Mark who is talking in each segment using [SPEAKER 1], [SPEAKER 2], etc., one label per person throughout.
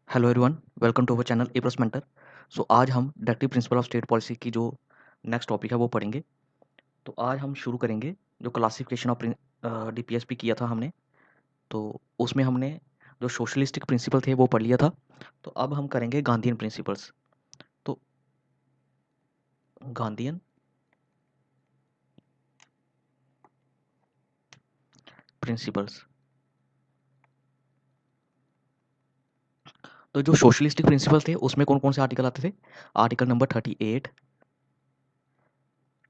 [SPEAKER 1] Hello everyone, welcome to our channel A plus mentor. So आज हम directive principle of state policy की जो next topic है वो पढ़ेंगे। तो आज हम शुरू करेंगे जो क्लासिफिकेशन ऑफ डीपीएसपी किया था हमने। तो उसमें हमने जो सोशलिस्टिक प्रिंसिपल थे वो पढ़ लिया था। तो अब हम करेंगे गांधीयन प्रिंसिपल्स। तो गांधीयन प्रिंसिपल्स, तो जो सोशलिस्टिक प्रिंसिपल थे उसमें कौन कौन से आर्टिकल आते थे? Article number 38,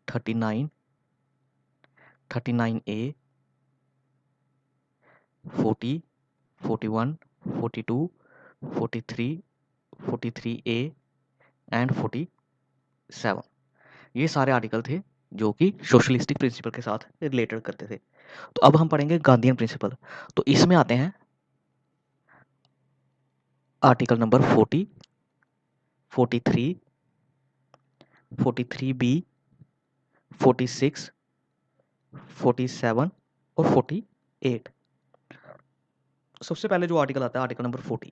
[SPEAKER 1] 39, 39A, 40, 41, 42, 43, 43A and 47। ये सारे आर्टिकल थे जो कि सोशलिस्टिक प्रिंसिपल के साथ रिलेटेड करते थे। तो अब हम पढ़ेंगे गांधीयन प्रिंसिपल। तो इसमें आते हैं आर्टिकल नंबर 40, 43, 43B, 46, 47 और 48। सबसे पहले जो आर्टिकल आता है आर्टिकल नंबर 40,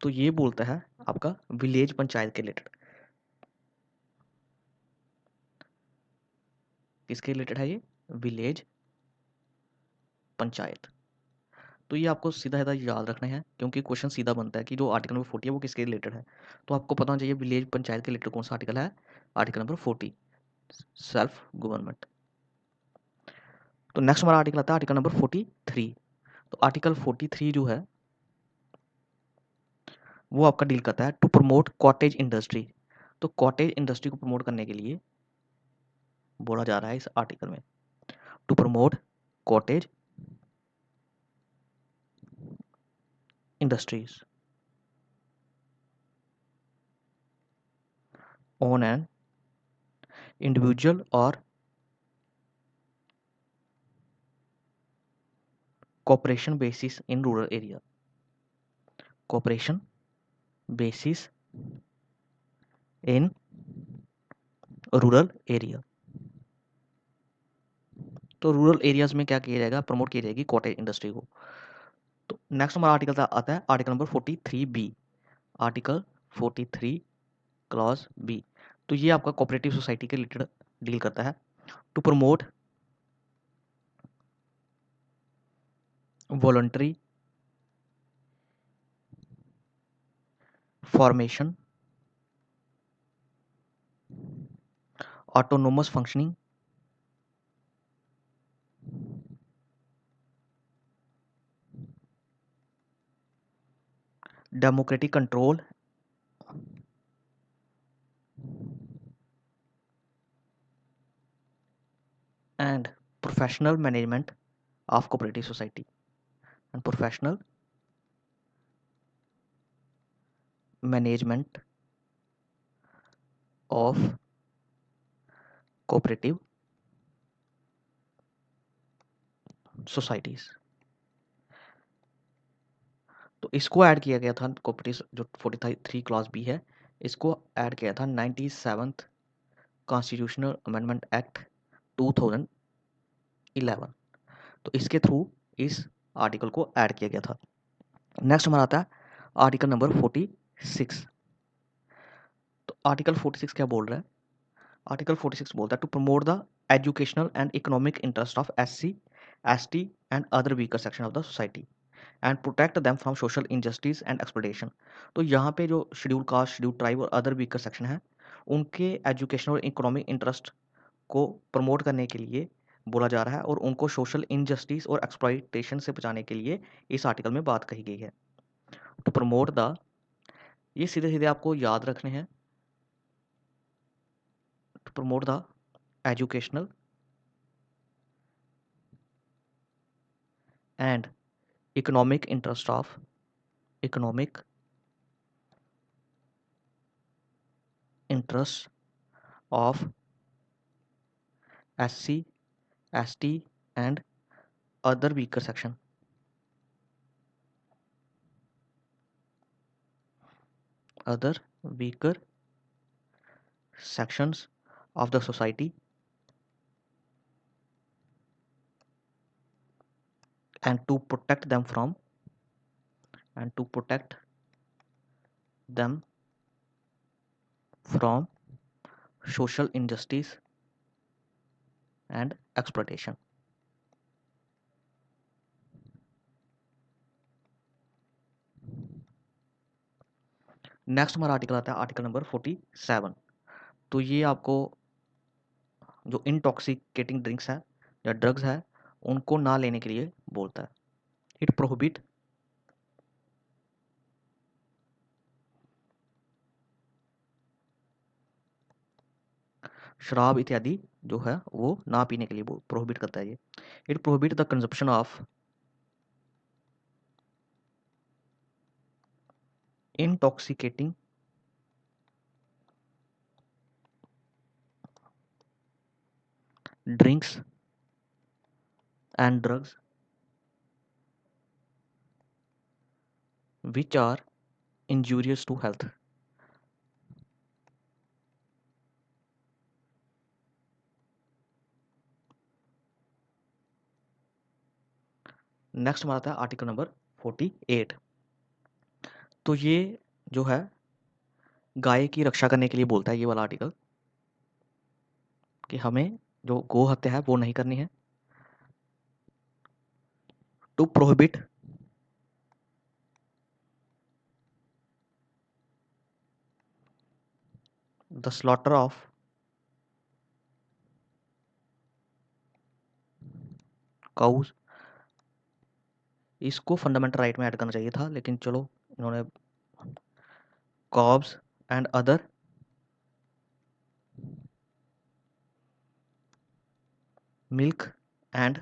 [SPEAKER 1] तो ये बोलता है आपका विलेज पंचायत के रिलेटेड। किसके रिलेटेड है ये? विलेज पंचायत। तो ये आपको सीधा सीधा याद रखना है क्योंकि क्वेश्चन सीधा बनता है कि जो आर्टिकल नंबर 40 है वो किसके रिलेटेड है। तो आपको पता होना चाहिए विलेज पंचायत के रिलेटेड कौन सा आर्टिकल है। Article number 40, self government. तो नेक्स्ट हमारा आर्टिकल आता है आर्टिकल नंबर 43। तो आर्टिकल 43 जो है वो आपका डील करता है टू प्रमोट कॉटेज इंडस्ट्री। तो कॉटेज इंडस्ट्री को प्रमोट करने के लिए बोला जा रहा है इस आर्टिकल में, to promote cottage industries on an individual और cooperation basis in rural area, cooperation basis in rural area. तो रूरल एरियाज में क्या किया जाएगा? प्रमोट की जाएगी कॉटेज इंडस्ट्री को। तो नेक्स्ट हमारा आर्टिकल आता है article number 43B। Article 43 clause B. तो ये आपका कोऑपरेटिव सोसाइटी के रिलेटेड डील करता है। To promote voluntary formation, autonomous functioning, democratic control and professional management of cooperative society and professional management of cooperative societies. तो इसको ऐड किया गया था कोऑपरेटिव जो 43 क्लॉज बी है, इसको ऐड किया था 97th कॉन्स्टिट्यूशनल अमेंडमेंट एक्ट 2011। तो इसके थ्रू इस आर्टिकल को ऐड किया गया था। नेक्स्ट हमारा आता है आर्टिकल नंबर 46। तो आर्टिकल 46 क्या बोल रहा है? आर्टिकल 46 बोलता है to promote the educational and economic interest of SC, ST and other weaker section of the society and protect them from social injustice and exploitation. तो यहाँ पे जो शेड्यूल कास्ट, शेड्यूल ट्राइब और अदर वीकर सेक्शन है उनके educational और economic interest को promote करने के लिए बोला जा रहा है और उनको सोशल इनजस्टिस और एक्सप्लॉयटेशन से बचाने के लिए इस आर्टिकल में बात कही गई है। टू प्रमोट द, ये सीधे सीधे आपको याद रखने हैं, to promote the educational and economic interest of, economic interest of SC, ST and other weaker section, other weaker sections of the society and to protect them from and to protect them from social injustice and exploitation. Next हमारा article आता है article number 47। तो ये आपको जो intoxicating drinks है या drugs है उनको ना लेने के लिए बोलता है। इट प्रोहिबिट शराब इत्यादि जो है वो ना पीने के लिए प्रोहिबिट करता है ये। It prohibit the consumption of intoxicating drinks and drugs which are injurious to health. Next हमारा आता है आर्टिकल नंबर 48। तो ये जो है गाय की रक्षा करने के लिए बोलता है ये वाला आर्टिकल कि हमें जो गौ हत्या है वो नहीं करनी है। To prohibit the slaughter of cows. इसको फंडामेंटल राइट में ऐड करना चाहिए था लेकिन चलो इन्होंने cows and other milk and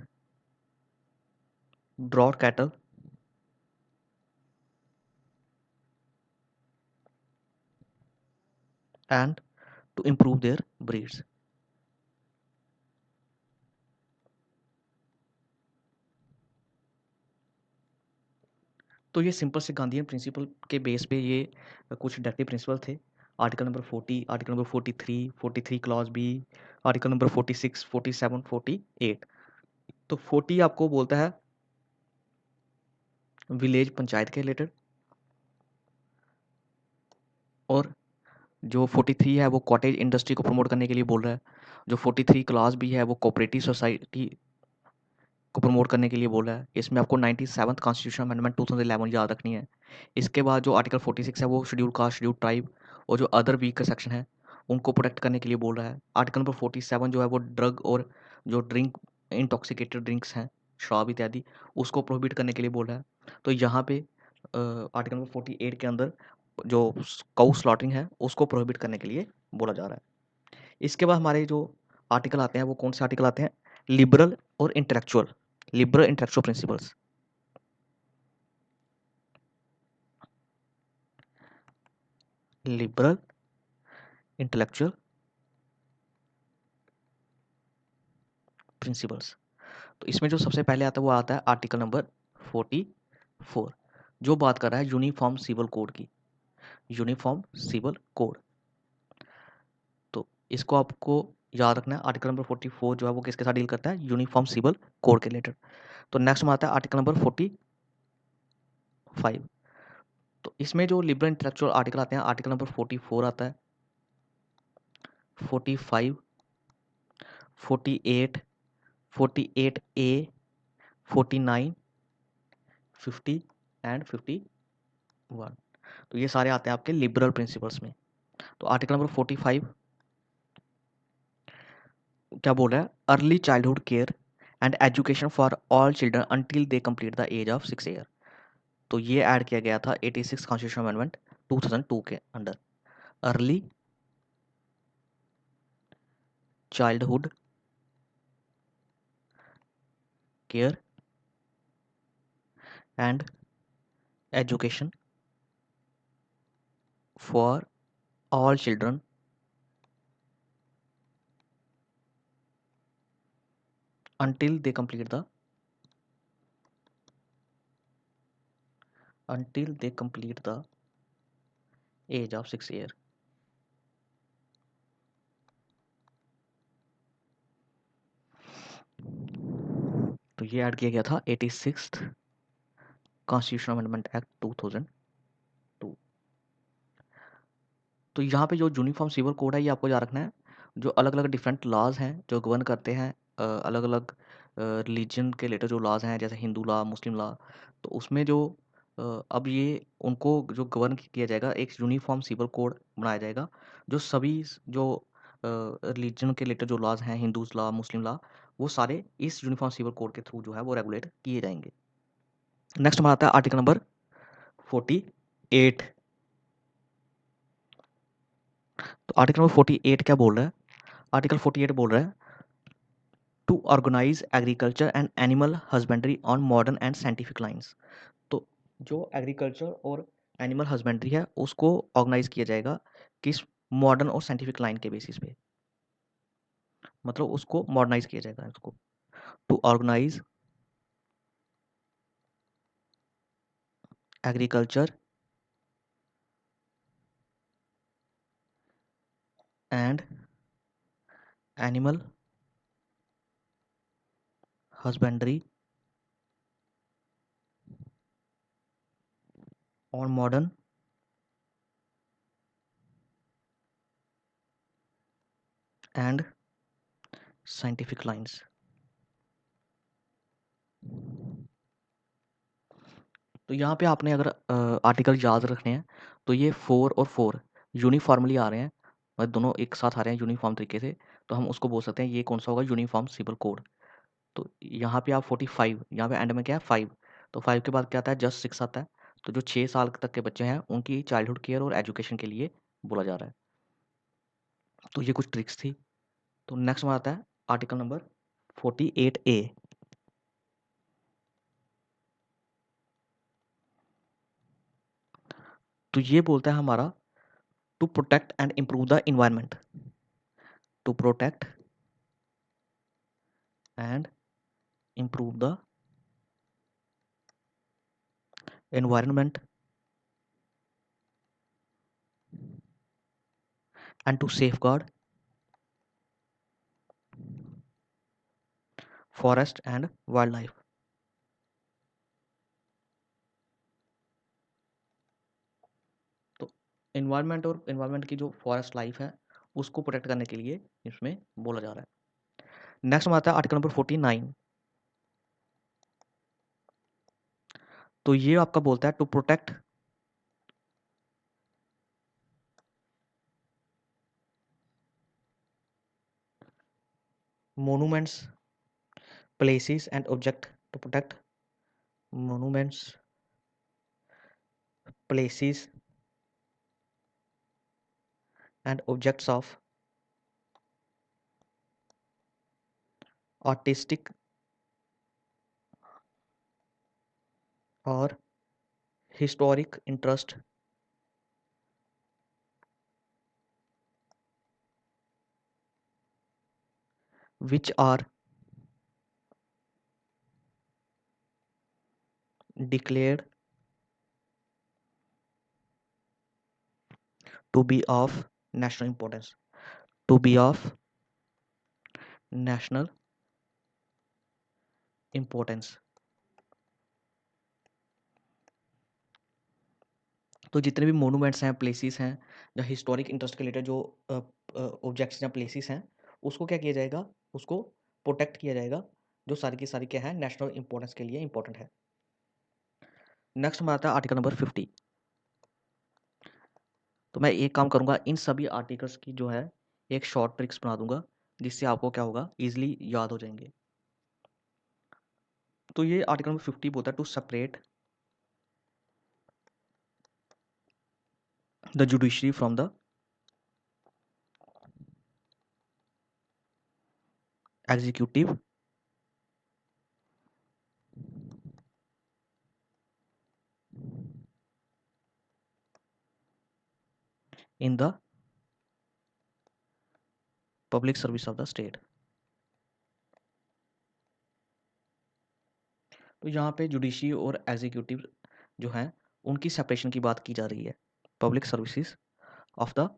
[SPEAKER 1] draught cattle and to improve their breeds. तो ये सिंपल से गांधीयन प्रिंसिपल के बेस पे ये कुछ डायरेक्टिव प्रिंसिपल थे। Article number 40, article number 43, 43 clause B, article number 46, 47, 48। तो 40 आपको बोलता है विलेज पंचायत के रिलेटेड, और जो 43 है वो कॉटेज इंडस्ट्री को प्रमोट करने के लिए बोल रहा है। जो 43 क्लास बी है वो कोऑपरेटिव सोसाइटी को प्रमोट करने के लिए बोल रहा है। इसमें आपको 97th कॉन्स्टिट्यूशन अमेंडमेंट 2011 याद रखनी है। इसके बाद जो आर्टिकल 46 है वो शेड्यूल कास्ट, शेड्यूल ट्राइब और जो अदर वीक का सेक्शन है उनको प्रोटेक्ट करने के लिए बोल रहा है। आर्टिकल नंबर 47 जो है वो ड्रग और जो ड्रिंक इंटॉक्सिकेटेड ड्रिंक्स हैं शराब इत्यादि उसको प्रोहिबिट करने के लिए बोल रहा है। तो यहाँ पे आर्टिकल नंबर 48 के अंदर जो काउ स्लॉटिंग है उसको प्रोहिबिट करने के लिए बोला जा रहा है। इसके बाद हमारे जो आर्टिकल आते हैं वो कौन से आर्टिकल आते हैं? लिबरल और intellectual, liberal intellectual principles. Liberal intellectual principles. तो इसमें जो सबसे पहले आता है वो आता है आर्टिकल नंबर 44 जो बात कर रहा है यूनिफॉर्म सिविल कोड की। यूनिफॉर्म सिविल कोड, तो इसको आपको याद रखना है। आर्टिकल नंबर 44 जो है वो किसके साथ डील करता है? यूनिफॉर्म सिविल कोड के रिलेटेड। तो नेक्स्ट में आता है आर्टिकल नंबर 45। तो इसमें जो लिबरल इंटेलेक्चुअल आर्टिकल आते हैं आर्टिकल नंबर 44 आता है, 45, 48, 48A, 49, 50 एंड 51। तो ये सारे आते हैं आपके लिबरल प्रिंसिपल्स में। तो आर्टिकल नंबर 45 क्या बोल रहा है? Early childhood care and education for all children until they complete the age of 6 year. तो ये ऐड किया गया था 86 कॉन्स्टिट्यूशन अमेंडमेंट 2002 के under. Early childhood care and education for all children until they complete the age of 6 year। तो ये add किया गया था 86 कॉन्स्टिट्यूशन अमेंडमेंट एक्ट 2002। तो यहाँ पे जो यूनिफॉर्म सिविल कोड है ये आपको याद रखना है। जो अलग अलग डिफरेंट लॉज हैं जो गवर्न करते हैं अलग अलग रिलीजन के रिलेटेड जो लॉज हैं, जैसे हिंदू लॉ, मुस्लिम लॉ, तो उसमें जो अब ये उनको जो गवर्न किया जाएगा, एक यूनिफॉर्म सिविल कोड बनाया जाएगा जो सभी जो रिलीजन के रिलेटेड जो लॉज हैं, हिंदूज लॉ, मुस्लिम लॉ, वो सारे इस यूनिफॉर्म सिविल कोड के थ्रू जो है वो रेगुलेट किए जाएंगे। नेक्स्ट हमारा आता है आर्टिकल नंबर 48। तो आर्टिकल नंबर 48 क्या बोल रहा है? आर्टिकल 48 बोल रहा है to organise agriculture and animal husbandry on modern and scientific lines. तो जो एग्रीकल्चर और एनिमल हस्बेंड्री है उसको ऑर्गेनाइज किया जाएगा किस मॉडर्न और साइंटिफिक लाइन के बेसिस पे, मतलब उसको मॉडर्नाइज किया जाएगा उसको। To organise agriculture and animal husbandry on modern and scientific lines. तो यहाँ पे आपने अगर आर्टिकल याद रखने हैं तो ये 4 और 4 यूनिफॉर्मली आ रहे हैं, मतलब दोनों एक साथ आ रहे हैं यूनिफॉर्म तरीके से, तो हम उसको बोल सकते हैं ये कौन सा होगा, यूनिफॉर्म सिविल कोड। तो यहाँ पे आप 45, यहाँ पे एंड में क्या है 5, तो 5 के बाद क्या आता है, जस्ट 6 आता है। तो जो 6 साल तक के बच्चे हैं उनकी चाइल्डहुड केयर और एजुकेशन के लिए बोला जा रहा है। तो ये कुछ ट्रिक्स थी। तो नेक्स्ट में आता है आर्टिकल नंबर 48A। तो ये बोलता है हमारा to protect and improve the environment, to protect and improve the environment and to safeguard forest and wildlife। तो environment और environment की जो forest life है उसको प्रोटेक्ट करने के लिए इसमें बोला जा रहा है। नेक्स्ट में आता है आर्टिकल नंबर 49। तो ये आपका बोलता है to protect monuments, places and object, to protect monuments, places and objects of artistic or historic interest which are declared to be of national importance, to be of national importance। तो जितने भी monuments हैं, places हैं या historic interest के related जो objects या places हैं, उसको क्या किया जाएगा, उसको प्रोटेक्ट किया जाएगा, जो सारी की सारी क्या है, नेशनल इंपॉर्टेंस के लिए इंपॉर्टेंट है। नेक्स्ट में आता है आर्टिकल नंबर 50। तो मैं एक काम करूंगा, इन सभी आर्टिकल्स की जो है एक शॉर्ट ट्रिक्स बना दूंगा जिससे आपको क्या होगा, ईजिली याद हो जाएंगे। तो ये आर्टिकल नंबर 50 बोलता है to separate the judiciary from the executive in the public service of the state. तो यहाँ पे जुडिशरी और एग्जीक्यूटिव जो हैं उनकी सेपरेशन की बात की जा रही है, public services of the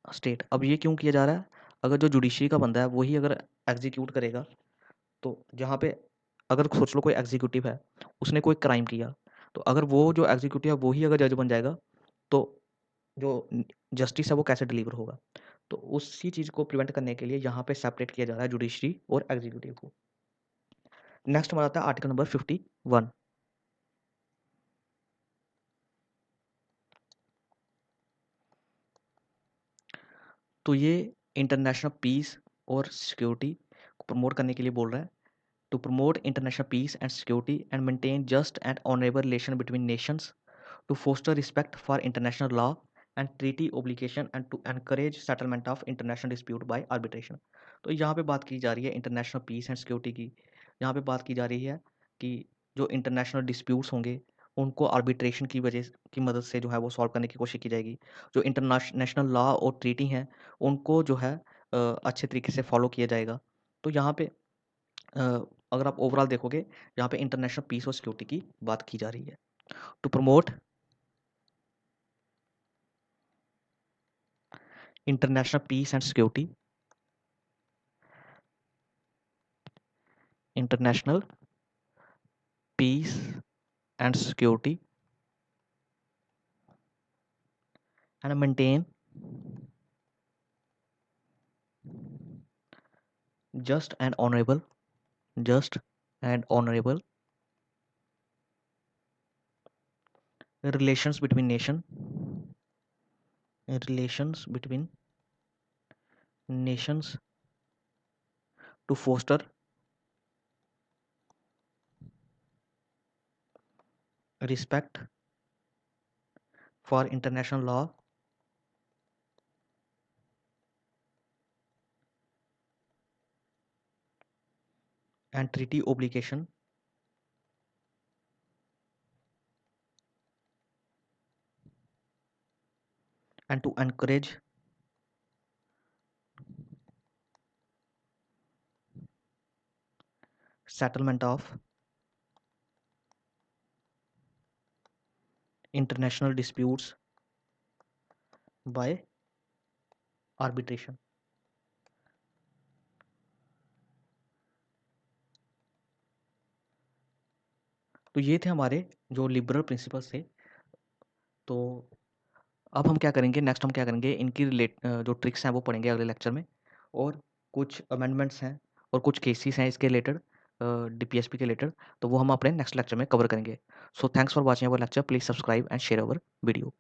[SPEAKER 1] state. अब ये क्यों किया जा रहा है? अगर जो जुडिशरी का बंदा है वही अगर एग्जीक्यूट करेगा, तो जहाँ पे अगर सोच लो कोई एग्जीक्यूटिव है, उसने कोई क्राइम किया, तो अगर वो जो एग्जीक्यूटिव है वो ही अगर जज बन जाएगा, तो जो जस्टिस है वो कैसे डिलीवर होगा? तो उसी चीज़ को प्रिवेंट करने के लिए यहाँ पे सेपरेट किया जा रहा है जुडिशरी और एग्जीक्यूटिव को। नेक्स्ट हमारा आता है आर्टिकल नंबर 51। तो ये इंटरनेशनल पीस और सिक्योरिटी को प्रमोट करने के लिए बोल रहा है। To promote international peace and security and maintain just and honourable relation between nations, to foster respect for international law and treaty obligation and to encourage settlement of international dispute by arbitration. तो यहाँ पे बात की जा रही है international peace and security की। यहाँ पे बात की जा रही है कि जो इंटरनेशनल डिस्प्यूट्स होंगे उनको आर्बिट्रेशन की वजह की मदद से जो है वो सॉल्व करने की कोशिश की जाएगी। जो इंटरनेशनल लॉ और ट्रीटी हैं उनको जो है अच्छे तरीके से फॉलो किया जाएगा। तो यहाँ पे अ, अगर आप ओवरऑल देखोगे, यहाँ पे इंटरनेशनल पीस और सिक्योरिटी की बात की जा रही है। To promote international peace and security, international peace and security and maintain just and honorable just and honorable relations between nations to foster respect for international law and treaty obligation and to encourage settlement of international disputes by arbitration। तो ये थे हमारे जो liberal principles थे। तो अब हम क्या करेंगे, नेक्स्ट हम क्या करेंगे, इनकी जो ट्रिक्स हैं वो पढ़ेंगे अगले लेक्चर में, और कुछ अमेंडमेंट्स हैं और कुछ केसेस हैं इसके रिलेटेड, डीपीएसपी के रिलेटेड, तो वो हम अपने नेक्स्ट लेक्चर में कवर करेंगे। So thanks for watching our lecture, please subscribe and share our video.